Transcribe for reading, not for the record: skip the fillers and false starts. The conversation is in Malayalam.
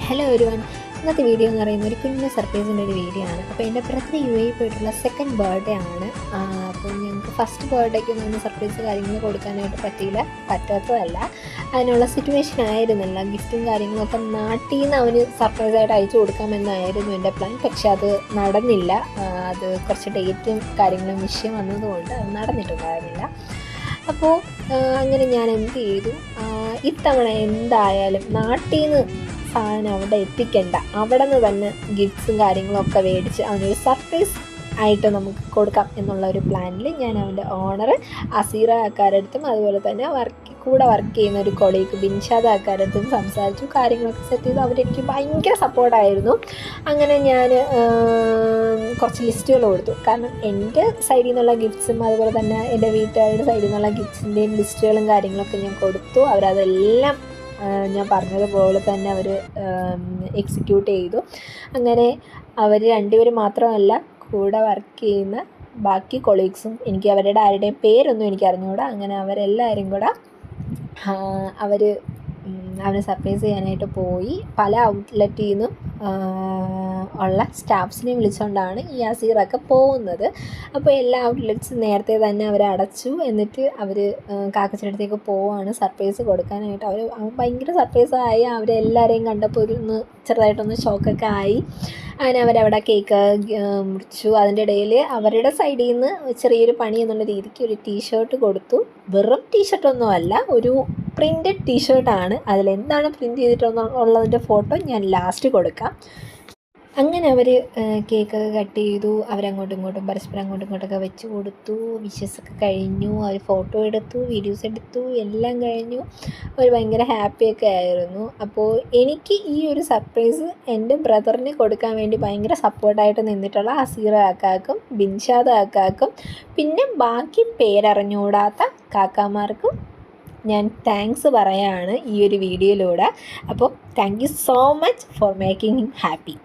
Hello everyone. ഇന്നത്തെ വീഡിയോ എന്ന് പറയുന്നത് ഒരു കുഞ്ഞു സർപ്രൈസിൻ്റെ ഒരു വീഡിയോ ആണ്. അപ്പോൾ എൻ്റെ ബ്രദർ UAE പോയിട്ടുള്ള സെക്കൻഡ് ബർത്ത്ഡേ ആണ്. അപ്പോൾ ഞങ്ങൾക്ക് ഫസ്റ്റ് ബർത്ത്ഡേക്ക് ഒന്നും സർപ്രൈസ് കാര്യങ്ങൾ കൊടുക്കാനായിട്ട് പറ്റാത്തതല്ല, അതിനുള്ള സിറ്റുവേഷൻ ആയിരുന്നില്ല. ഗിഫ്റ്റും കാര്യങ്ങളൊക്കെ നാട്ടിൽ നിന്ന് അവന് സർപ്രൈസായിട്ട് അയച്ചു കൊടുക്കാമെന്നായിരുന്നു എൻ്റെ പ്ലാൻ. പക്ഷെ അത് നടന്നില്ല. അത് കുറച്ച് ഡേറ്റും കാര്യങ്ങളും വിഷയം വന്നതുകൊണ്ട് അത് നടന്നിട്ടുണ്ടായിരുന്നില്ല. അപ്പോൾ അങ്ങനെ ഞാൻ എന്ത് ചെയ്തു, ഇത്തവണ എന്തായാലും നാട്ടിൽ നിന്ന് സാധനം അവിടെ എത്തിക്കണ്ട, അവിടെ നിന്ന് തന്നെ ഗിഫ്റ്റ്സും കാര്യങ്ങളൊക്കെ മേടിച്ച് അവനൊരു സർപ്രൈസ് ആയിട്ട് നമുക്ക് കൊടുക്കാം എന്നുള്ള ഒരു പ്ലാനിൽ ഞാൻ അവൻ്റെ ഓണർ അസീറ ആക്കാരടുത്തും അതുപോലെ തന്നെ കൂടെ വർക്ക് ചെയ്യുന്ന ഒരു കൊളീഗ് ബിൻഷാദ് ആക്കാരടുത്തും സംസാരിച്ചു. കാര്യങ്ങളൊക്കെ സെറ്റ് ചെയ്തു. അവരെനിക്ക് ഭയങ്കര സപ്പോർട്ടായിരുന്നു. അങ്ങനെ ഞാൻ കുറച്ച് ലിസ്റ്റുകൾ കൊടുത്തു. കാരണം എൻ്റെ സൈഡിൽ നിന്നുള്ള ഗിഫ്റ്റ്സും അതുപോലെ തന്നെ എൻ്റെ വീട്ടുകാരുടെ സൈഡിൽ നിന്നുള്ള ഗിഫ്റ്റ്സിൻ്റെയും ലിസ്റ്റുകളും കാര്യങ്ങളൊക്കെ ഞാൻ കൊടുത്തു. അവരതെല്ലാം ഞാൻ പറഞ്ഞതുപോലെ തന്നെ അവർ എക്സിക്യൂട്ട് ചെയ്തു. അങ്ങനെ അവർ രണ്ടുപേരും മാത്രമല്ല, കൂടെ വർക്ക് ചെയ്യുന്ന ബാക്കി കൊളീഗ്സും, എനിക്ക് അവരുടെ ആരുടെയും പേരൊന്നും എനിക്ക് അറിഞ്ഞുകൂടാ. അങ്ങനെ അവരെല്ലാവരും കൂടെ അവനെ സർപ്രൈസ് ചെയ്യാനായിട്ട് പോയി. പല ഔട്ട്ലെറ്റിൽ നിന്നും ഉള്ള സ്റ്റാഫ്സിനെ വിളിച്ചുകൊണ്ടാണ് ഈ അസീറൊക്കെ പോകുന്നത്. അപ്പോൾ എല്ലാ ഔട്ട്ലെറ്റ്സും നേരത്തെ തന്നെ അവർ അടച്ചു. എന്നിട്ട് അവർ കാക്കച്ചടത്തേക്ക് പോവുകയാണ് സർപ്രൈസ് കൊടുക്കാനായിട്ട്. അവൻ ഭയങ്കര സർപ്രൈസായി. അവരെല്ലാവരെയും കണ്ടപ്പോൾ ചെറുതായിട്ടൊന്ന് ഷോക്കൊക്കെ ആയി. അങ്ങനെ അവരവിടെ കേക്ക് മുറിച്ചു. അതിൻ്റെ ഇടയിൽ അവരുടെ സൈഡിൽ നിന്ന് ചെറിയൊരു പണി എന്നുള്ള രീതിക്ക് ഒരു ടീഷർട്ട് കൊടുത്തു. വെറും ടീഷർട്ടൊന്നും അല്ല, ഒരു പ്രിൻറ്റഡ് ടീഷർട്ടാണ്. അതിലെന്താണ് പ്രിൻറ്റ് ചെയ്തിട്ടുള്ളതിൻ്റെ ഫോട്ടോ ഞാൻ ലാസ്റ്റ് കൊടുക്കാം. അങ്ങനെ അവർ കേക്കൊക്കെ കട്ട് ചെയ്തു. അവരങ്ങോട്ടും ഇങ്ങോട്ടും പരസ്പരം അങ്ങോട്ടും ഇങ്ങോട്ടൊക്കെ വെച്ച് കൊടുത്തു. വിഷസൊക്കെ കഴിഞ്ഞു. അവർ ഫോട്ടോ എടുത്തു, വീഡിയോസ് എടുത്തു, എല്ലാം കഴിഞ്ഞു. അവർ ഭയങ്കര ഹാപ്പിയൊക്കെ ആയിരുന്നു. അപ്പോൾ എനിക്ക് ഈ ഒരു സർപ്രൈസ് എൻ്റെ ബ്രദറിന് കൊടുക്കാൻ വേണ്ടി ഭയങ്കര സപ്പോർട്ടായിട്ട് നിന്നിട്ടുള്ള അസീറ ആക്കാക്കും ബിൻഷാദ് ആക്കാക്കും പിന്നെ ബാക്കി പേരറിഞ്ഞുകൂടാത്ത കാക്കാമാർക്കും ഞാൻ താങ്ക്സ് പറയാണ് ഈ ഒരു വീഡിയോയിലൂടെ. അപ്പോൾ thank you so much for making him happy.